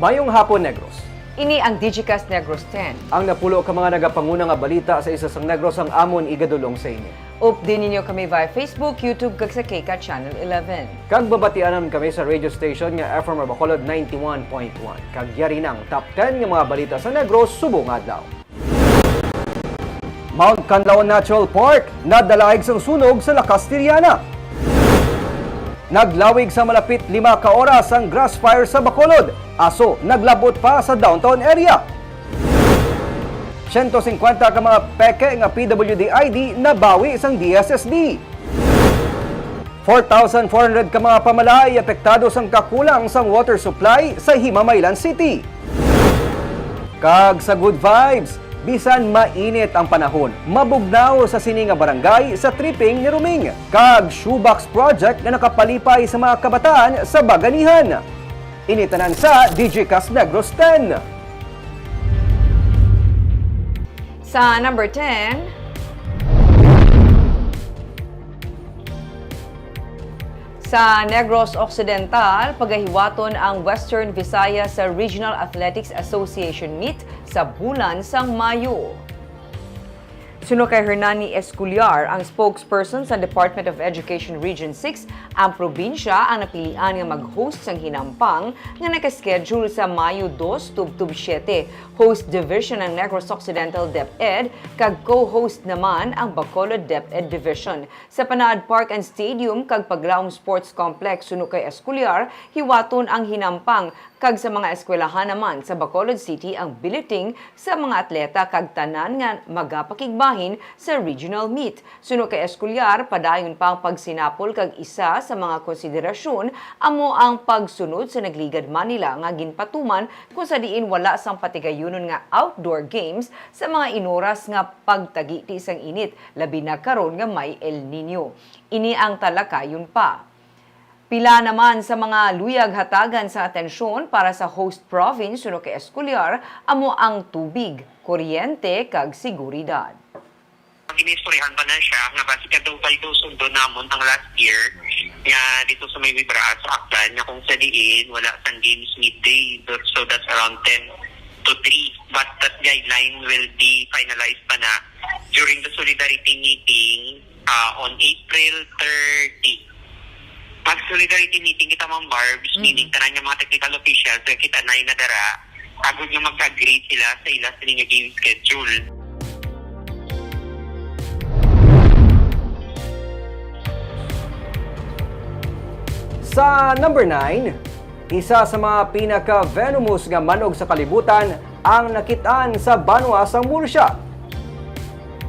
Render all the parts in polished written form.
Mayong hapon, Negros. Ini ang Digicast Negros 10. Ang napulo ka mga nagapanguna nga balita sa isa sang Negros ang amon igadulong sa inyo. Update ninyo kami via Facebook, YouTube, kag sa KK Channel 11. Kag babatianan kami sa radio station nga FM Bacolod 91.1. Kag yari ng top 10 nga mga balita sa Negros subong adlaw. Mount Canlaon Natural Park nadalaig sang sunog sa lakas Tiriana. Naglawig sa malapit 5 ka oras ang grass fire sa Bacolod. Aso, naglabot pa sa downtown area. 150 ka mga peke nga PWD ID nabawi isang DSSD. 4,400 ka mga pamalay apektado sang kakulang sang water supply sa Himamaylan City. Kag sa good vibes, bisan mainit ang panahon, mabugnaw sa sini nga barangay sa tripping ni Ruming. Kag shoebox project na nakapalipay sa mga kabataan sa Baganihan. Initanan sa Digicast Negros 10. Sa number 10, sa Negros Occidental, pagahiwaton ang Western Visayas sa Regional Athletics Association Meet sa bulan sang Mayo. Suno kay Hernani Esculiar, ang spokesperson sa Department of Education Region 6, ang probinsya ang napilian nga mag-host sang hinampang nga nakaschedule sa Mayo 2 tub 7. Host division ng Negros Occidental DepEd, kag co-host naman ang Bacolod DepEd Division. Sa Panaad Park and Stadium kag Paglaom Sports Complex, suno kay Esculiar, hiwaton ang hinampang kag sa mga eskwelahan naman sa Bacolod City ang billeting sa mga atleta kag tanan nga magapakigbahin sa regional meet. Suno kay Esculiar, padayon pa ang pagsinapol kag isa sa mga konsiderasyon amo ang pagsunod sa Nagligad Manila nga ginpatuman kung sa diin wala sang patigayunon nga outdoor games sa mga inoras nga pagtagi ti isang init, labi na karon nga may El Nino. Ini ang talakayon pa. Pila naman sa mga luyag hatagan sa atensyon para sa host province suno kay Esculiar amo ang tubig, kuryente kag seguridad. Ginistoryahan pa na siya nga basi kadto tayo sundo namon ang last year nga dito sa may Vibra sa Aklan nga kung sa diin wala sang games midday, so that's around 10 to 3, but that guideline will be finalized pa na during the solidarity meeting on April 30. Pag solidarity meeting kita mga Barbs, meaning tanan nga mga technical officials, kita na inadara, agad nga mag-agree sila sa ila sa nga game schedule. Sa number 9, isa sa mga pinaka-venomous nga manog sa kalibutan ang nakitaan sa Banwa sang Murcia.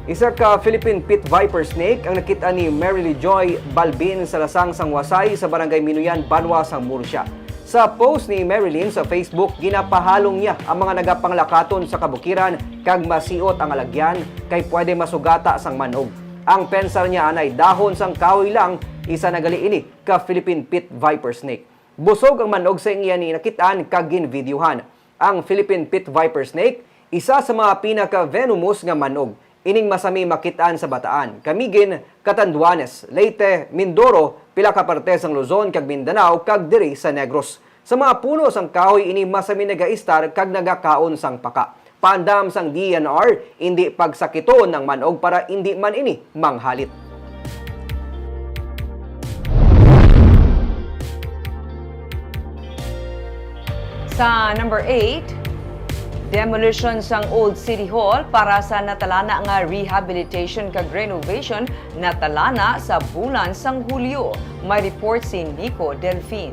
Isa ka Philippine Pit Viper Snake ang nakita ni Merily Joy Balbin sa lasang sang Wasay sa Barangay Minuyan, Banwa sang Murcia. Sa post ni Marilyn sa Facebook, ginapahalong niya ang mga nagapanglakaton sa kabukiran kag masiot ang alagyan kay pwede masugata sang manog. Ang pensar niya anay dahon sang kahoy lang, isa nagali ini ka Philippine Pit Viper Snake. Busog ang manog sa iya ni nakitaan kag ginvideohan. Ang Philippine Pit Viper Snake, isa sa mga pinaka-venomous nga manog. Ining masami makitaan sa Bataan, Camiguin, Catanduanes, Leyte, Mindoro, pila ka parte sang Luzon kag Mindanao kag diri sa Negros. Sa mga puno sang kahoy ini masami nagaistar kag nagakaon sang paka. Pandam sang DNR, hindi pagsakiton ng manog para hindi man ini manghalit. Sa number 8, demolition sang Old City Hall para sa natalana nga rehabilitation kag renovation natalana sa bulan sang Hulyo. May report si Nico Delfin.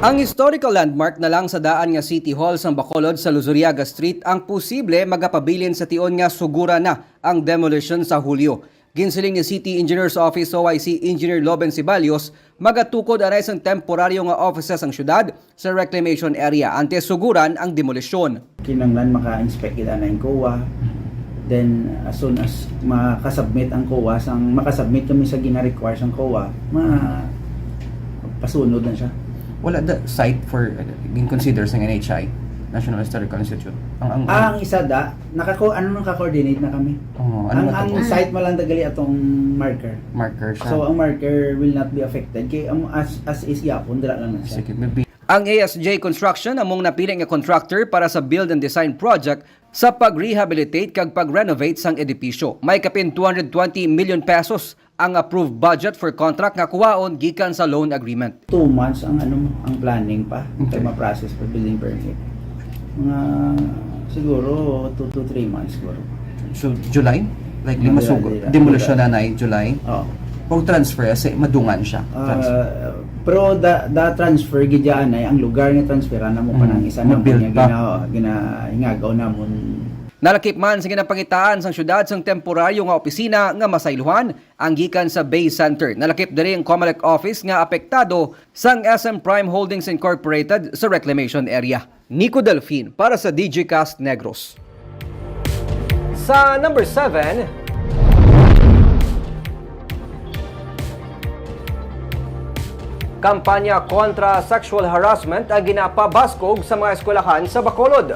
Ang historical landmark na lang sa daan nga City Hall sang Bacolod sa Luzuriaga Street ang posible magapabilin sa tion nga sugura na ang demolition sa Hulyo. Ginsiling ni City Engineers Office OIC Engineer Loben Sibalios, magatukod aray sang temporaryo nga offices ang syudad sa reclamation area antes suguran ang demolisyon. Kinanglan maka-inspect kita na yung COA. Then as soon as makasubmit ang COA, makasubmit kami sa gina-require sang COA, pasunod na siya. Wala the site for being considered sa NHI, National Historical Institute. Ang isa naka-coordinate na kami. Ang site mo lang dagali atong marker. Marker siya. So ang marker will not be affected kay as is yapon dira lang na siya. Sige, maybe. Ang ASJ Construction among napili nga contractor para sa build and design project sa pag-rehabilitate kag pag-renovate sang edipisyo. May kapin 220 million pesos ang approved budget for contract nga kuwaon gikan sa loan agreement. 2 months ang ang planning pa, okay. Ma-process for building permit. Mga siguro 2 to 3 months siguro. So, July? Like, July, masugod. July. Demolition na na July? Oo. Pag transfer, kasi madungan siya. Transfer. Pero da transfer gidyaan ay ang lugar ni transferan na mo pa ng isa na mo Mag-build niya pa. ginagaw namon. Nalakip man sa ginapangitaan sang syudad sang temporaryo nga opisina nga masaylohan ang gikan sa Bay Center. Nalakip diri ang Comelec office nga apektado sang SM Prime Holdings Incorporated sa reclamation area. Nico Delfin para sa DigiCast Negros. Sa number 7, kampanya kontra sexual harassment ang ginapabaskog sa mga eskwelahan sa Bacolod.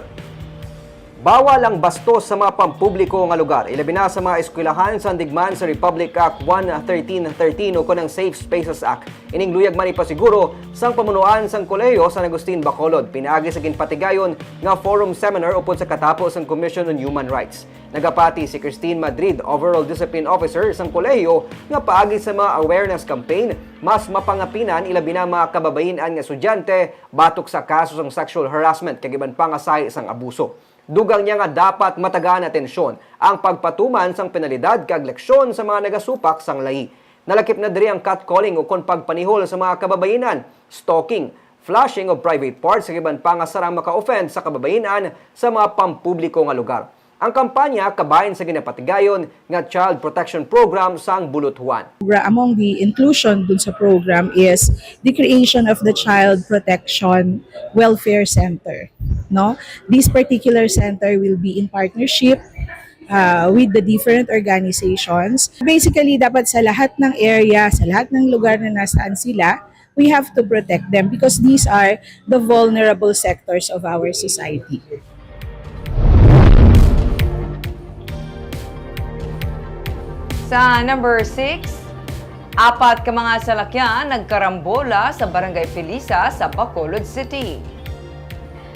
Bawal ang bastos sa mga pampubliko nga lugar, ilabi na sa mga eskwelahan sa andigman sa Republic Act 11313 o kunang Safe Spaces Act. Ining luyag man ipasiguro sang pamunuan sang kolehiyo San Agustin, Bacolod. Pinaagi sa ginpatigayon nga forum seminar upod sa katapos ang Commission on Human Rights. Nagapati si Christine Madrid, Overall Discipline Officer sang kolehiyo, nga paagi sa mga awareness campaign, mas mapangapinan ilabi na mga kababayenan nga estudyante batok sa kaso sang sexual harassment kag iban pa nga say sang abuso. Dugang niya nga dapat matagaan atensyon ang pagpatuman sang penalidad kag leksyon sa mga nagasupak sang lahi. Nalakip na diri ang catcalling o kon pagpanihol sa mga kababayenan, stalking, flashing of private parts sa iban pa nga sarang maka-offend sa kababayenan sa mga pampubliko nga lugar. Ang kampanya kabahin sa ginapatigayon nga Child Protection Program sang Bulutuan. Among the inclusion dun sa program is the creation of the Child Protection Welfare Center. No, this particular center will be in partnership with the different organizations. Basically, dapat sa lahat ng area, sa lahat ng lugar na nasaan sila, we have to protect them because these are the vulnerable sectors of our society. Sa number 6, 4 ka mga salakyan nagkarambola sa Barangay Felisa sa Bacolod City.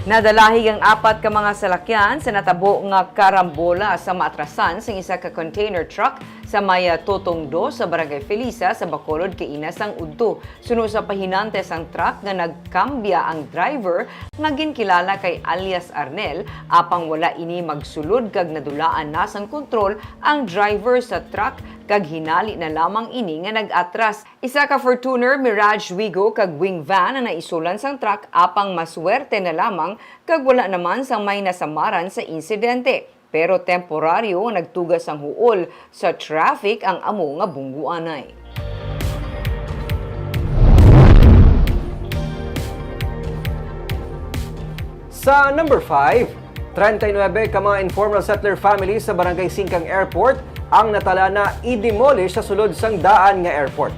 Nadalahig ang 4 ka mga salakyan sa natabo nga karambola sa maatrasan sa isa ka container truck sa Maya Totongdo sa Barangay Felisa sa Bacolod kay Inas ang udto. Suno sa pahinantes ang truck nga nagkambya ang driver nga ginkilala kay alias Arnel apang wala ini magsulod kag nadulaan na sang kontrol ang driver sa truck kag hinali na lamang ini nga nag-atras. Isa ka Fortuner Mirage Wigo kag wing van na naisulan sang truck apang maswerte na lamang kag wala naman sang may nasamaran sa insidente. Pero temporaryo nagtugas ang huol sa traffic ang amo nga bungguanay. Sa number 5, 39 ka mga informal settler families sa Barangay Singkang Airport ang natala na i-demolish sa sulod sang daan nga airport.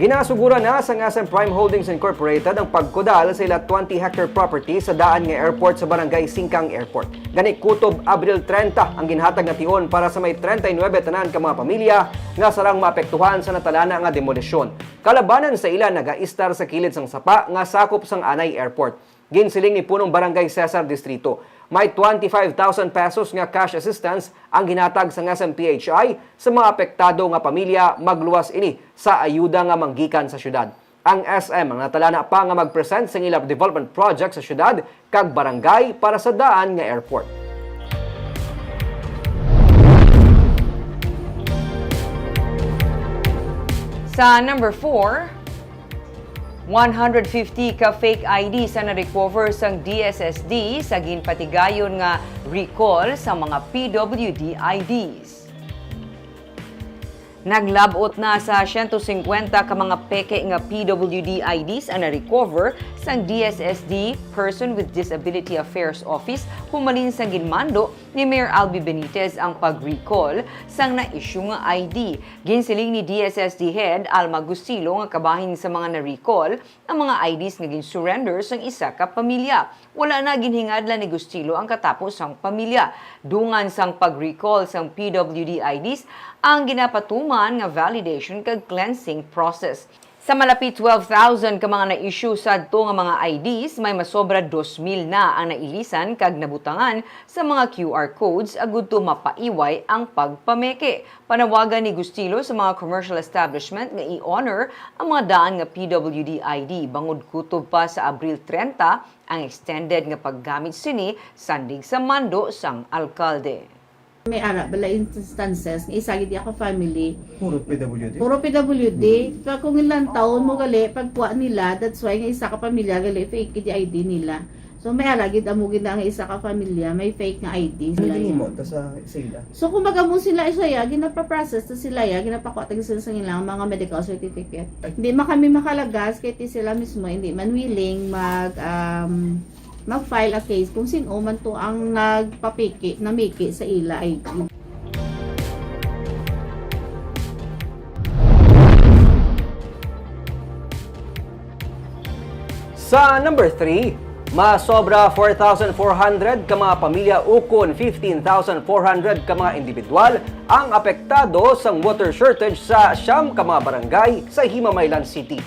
Ginasugura na sa SM Prime Holdings Incorporated ang pagkudal sa ila 20-hectare property sa daan nga airport sa Barangay Singkang Airport. Gani kutob Abril 30 ang ginhatag nga tion para sa may 39 tanan ka mga pamilya nga sarang maapektuhan sa natalana nga demolisyon. Kalabanan sa ila nagaistar sa kilid sang sapa nga sakop sang Anay Airport. Ginsiling ni punong Barangay Cesar Distrito. May 25,000 pesos nga cash assistance ang ginatag sa SMPHI sa mga apektado nga pamilya magluwas ini sa ayuda nga manggikan sa syudad. Ang SM ang natalana pa nga mag-present sa ilang development project sa syudad kag barangay para sa daan nga airport. Sa number 4, 150 ka fake ID sa na-recover sang DSSD sa ginpatigayon nga recall sa mga PWD IDs. Naglabot na sa 150 ka mga peke nga PWD IDs ang na-recover sang DSSD Person with Disability Affairs Office humalin sa ginmando ni Mayor Albi Benitez ang pag-recall sang na-issue nga ID. Ginsiling ni DSSD Head Alma Gustilo nga kabahin sa mga na-recall ang mga IDs nga gin-surrender sang isa ka pamilya. Wala na ginhingadla ni Gustilo ang katapos sang pamilya. Dungan sang pag-recall sang PWD IDs ang ginapatuman nga validation kag cleansing process. Sa malapit 12,000 ka mga na-issue sa to nga mga IDs, may masobra 2,000 na ang nailisan kag nabutangan sa mga QR codes agud to mapaiway ang pagpameke. Panawagan ni Gustilo sa mga commercial establishment nga i-honor ang mga daan nga PWD ID bangod kutob pa sa Abril 30 ang extended nga paggamit sini sandig sa mando sang alkalde. May ara bala instances nga isa gid ako family Puro PWD? puro PWD kaya kung ilang taon mo gali pagkuha nila, that's why nga isa ka pamilya gali fake gid ID nila. So may ara gid amo gid nga isa ka pamilya may fake nga ID sila. sa sila. So kung magamo sila isa ya ginapaprocess ta sila ya ginapakuha ta sila sa ilang mga medical certificate. Hindi man kami makalagas kay sila mismo hindi man willing mag-file a case kung sino man to ang nagpapiki, namiki sa ila ID. Sa number 3, masobra 4,400 ka mga pamilya ukon 15,400 ka mga individual ang apektado sa water shortage sa siyam ka mga barangay sa Himamaylan City.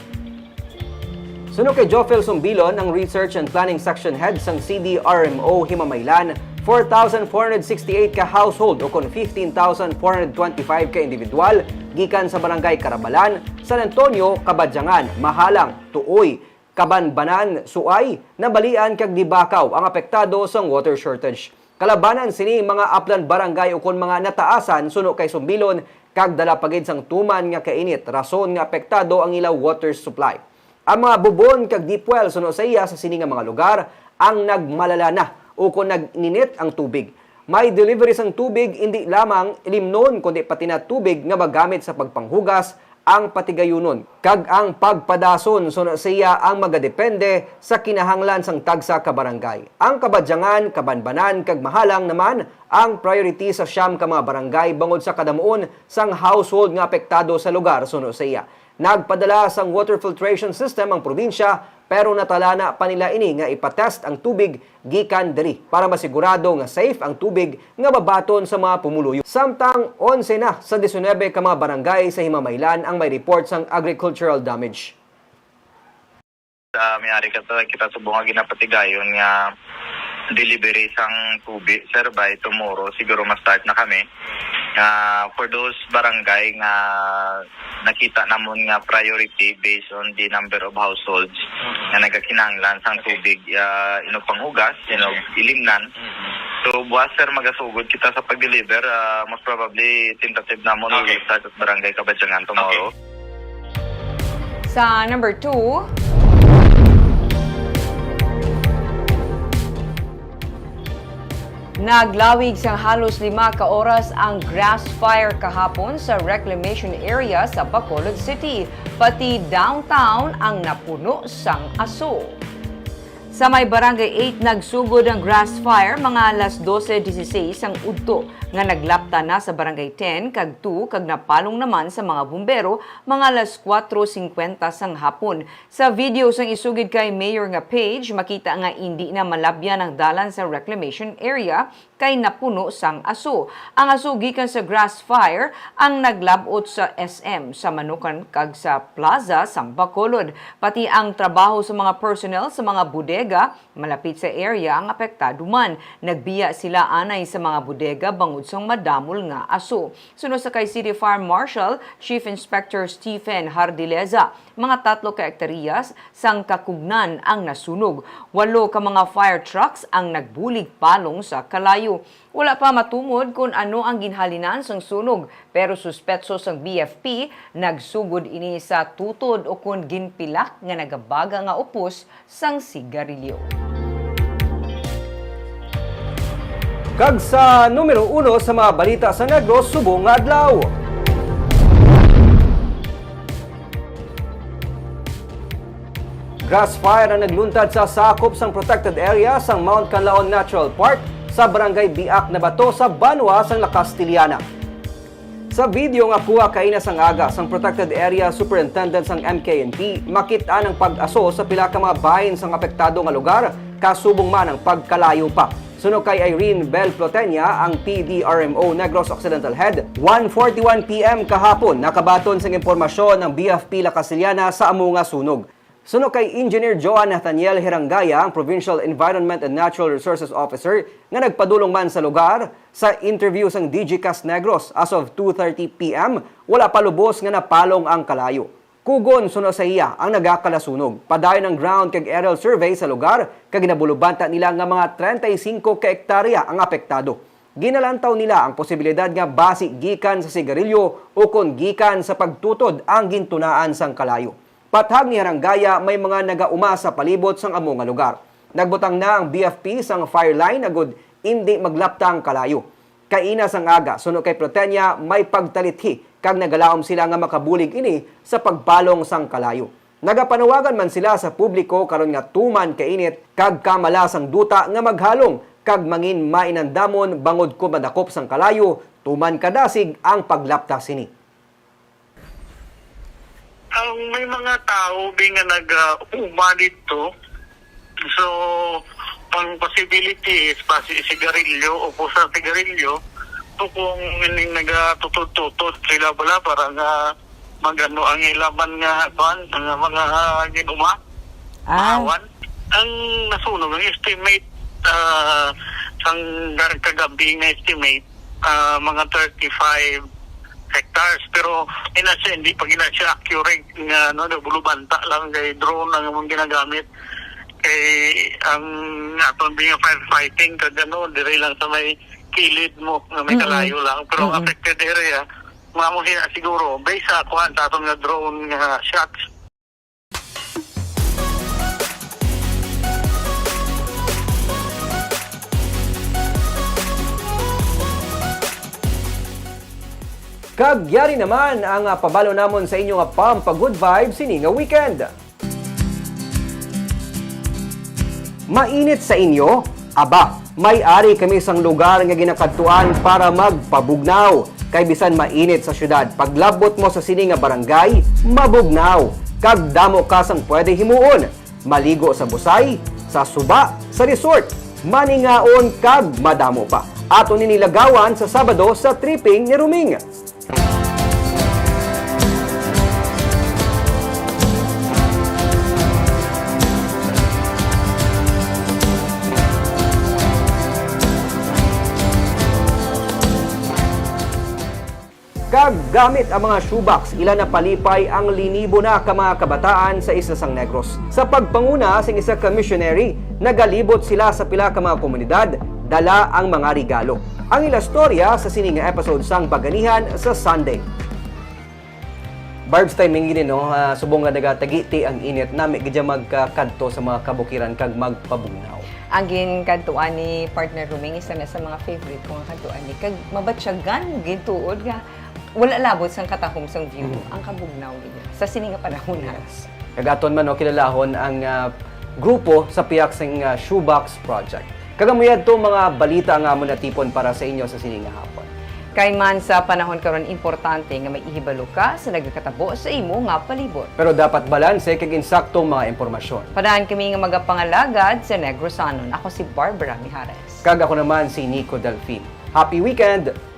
Suno kay Jofel Sumbilon, ang Research and Planning Section Head sang CDRMO Himamaylan, 4,468 ka household o kon 15,425 ka individual gikan sa barangay Carabalan, San Antonio, Kabadyangan, Mahalang, Tuoy, Kabanbanan, Suay, Nabalian kag Dibakaw ang apektado sa water shortage. Kalabanan sini mga upland barangay o kon mga nataasan suno kay Sumbilon kag dala pagid sang tuman nga kainit rason nga apektado ang ilaw water supply. Ang mga bubon kag deep well suno sa iya sa sini nga mga lugar ang nagmalala na o kung nagninit ang tubig. May delivery sang tubig hindi lamang ilimnon kundi pati na tubig nga magamit sa pagpanghugas ang patigayunon. Kag ang pagpadason suno sa iya ang magadepende sa kinahanglan sang tagsa ka barangay. Ang Kabadyangan, Kabanbanan kag Mahalang naman ang priority sa siyam ka mga barangay bangod sa kadamuon sang household nga apektado sa lugar suno sa iya. Nagpadala sang water filtration system ang probinsya pero natalana pa nila ini nga ipatest ang tubig gikan diri para masigurado nga safe ang tubig nga babaton sa mga pumuluyo. Samtang 11 na sa 19 ka mga barangay sa Himamaylan ang may report sang agricultural damage. Mayari kita subong nga ginapatigayon nga delivery sang tubig sir by tomorrow siguro ma-start na kami. For those barangay nga nakita namon nga priority based on the number of households nga nagakinahanglan sang tubig inupanghugas, ilimnan. So buwas sir magasugod kita sa pag-deliver, most probably tentative namon will start at barangay Kabadyangan tomorrow. Sa number 2, naglawig sang halos 5 ka oras ang grass fire kahapon sa reclamation area sa Bacolod City. Pati downtown ang napuno sang aso. Sa may barangay 8 nagsugod ang grass fire mga alas 12:16 ang udto nga naglapta na sa barangay 10 kag 2 kag napalong naman sa mga bumbero mga alas 4:50 sang hapon. Sa video sang isugid kay Mayor nga page makita nga hindi na malabyan ang dalan sa reclamation area kay napuno sang aso. Ang aso gikan sa grass fire ang naglabot sa SM sa Manukan kag sa Plaza sang Bacolod. Pati ang trabaho sa mga personnel sa mga bodega malapit sa area ang apektado man. Nagbiya sila anay sa mga bodega bangod sang madamol nga aso. Sunod sa kay City Farm Marshal Chief Inspector Stephen Hardileza, mga 3 ka hektaryas sang kakugnan ang nasunog. 8 ka mga fire trucks ang nagbulig palong sa kalayo. Wala pa matumod kung ano ang ginhalinan sang sunog, pero suspetso sang BFP nagsugod ini sa tutod o kung ginpilak nga nagabaga nga upos sang sigarilyo. Kag sa numero 1 sa mga balita sa Negros subong nga adlaw. Grass fire ang nagluntad sa sakop sang protected area sang Mount Canlaon Natural Park sa barangay Biak na Bato sa Banwa sang Lakas Tiliana. Sa video nga kuha kaina sang aga sang protected area superintendent sang MKNP, makita ang pag-aso sa pila ka mga bahin sang apektado nga lugar kasubong man ang pagkalayo pa. Sunog kay Irene Bel Plotenia, ang PDRMO Negros Occidental Head, 1:41 PM kahapon nakabaton sa impormasyon ng BFP La Casillana sa amunga sunog. Sunog kay Engineer Joan Nathaniel Hirangaya, ang Provincial Environment and Natural Resources Officer, nga nagpadulong man sa lugar. Sa interview sang DGCAS Negros, as of 2:30 PM, wala pa lubos nga napalong ang kalayo. Kugon suno sa iya ang nagakalasunog. Padayon ng ground kag aerial survey sa lugar, kag ginabulubanta nila nga mga 35 ka hektarya ang apektado. Ginalantaw nila ang posibilidad nga basi gikan sa sigarilyo o kon gikan sa pagtutod ang gintunaan sang kalayo. Pathag ni Harangaya, may mga nagauma sa palibot sang amo nga lugar. Nagbutang na ang BFP sang fire line agud hindi maglapta ang kalayo. Kaina sang aga, suno kay Plotenia, may pagtalithi kag nagalaom sila nga makabulig ini sa pagbalong sang kalayo. Nagapanawagan man sila sa publiko karon nga tuman kainit kag kamalasang duta nga maghalong kag mangin mainandamon bangod ko madakop sang kalayo, tuman kadasig ang paglapta sini. Ang may mga tao nga nag-uma dito. So, ang possibility is sigarilyo o po sa sigarilyo, to kung hindi nagatutod-tutod sila bala para nga magano ang ilaban nga ang mga ginuma. Awan. Ang nasunog, ang estimate sang kagabi nga estimate mga 35 hectares, pero hindi pa siya accurate nga nabulubanta lang kay drone ang mong ginagamit kay ang aton being firefighting kag dire lang sa may kilid mo nga may kalayo lang, pero ang affected area mamo siguro based sa kuan sa aton nga drone nga shots. Kagyari naman ang pabalo namon sa inyo nga pampa-good vibes sini nga weekend. Mainit sa inyo? Aba, may-ari kami sang lugar nga ginakadtuan para magpabugnaw. Kay bisan mainit sa syudad, paglabot mo sa sini nga barangay, mabugnaw. Kag damo ka sang pwede himuon. Maligo sa busay, sa suba, sa resort, maningaon kag madamo pa. Ato ninilagawan sa Sabado sa tripping ni Ruming. Kag gamit ang mga shoebox, ilan na palipay ang linibo na ka mga kabataan sa isa sang Negros. Sa pagpanguna sing isa ka missionary, nagalibot sila sa pila ka mga komunidad, dala ang mga regalo. Ang ilastorya sa sining episode sang Baganihan sa Sunday. Barbs time ngini no, subong nga nagatagiti ang init nami gidya magkadto sa mga kabukiran kag magpabugnaw. Ang ginkantuan ni partner Ruming isa na sa mga favorite ko nga kantuan ni kag mabatsyagan gintuod nga wala labot sang katahom sang view ang kabugnaw niya sa sining nga panahon. Yes. Kagaton man no kilalahon ang grupo sa piyak sang Shoebox Project. Kagamuyad to mga balita nga mo natipon para sa inyo sa sining nga hapon. Kay man sa panahon karon importante nga may ihibalo ka sa nagakatabo sa imo nga palibot. Pero dapat balanse kag insaktong mga impormasyon. Padaan kami nga magapangalagad sa Negrosanon. Ako si Barbara Mijares. Kag ako naman si Nico Delfin. Happy weekend!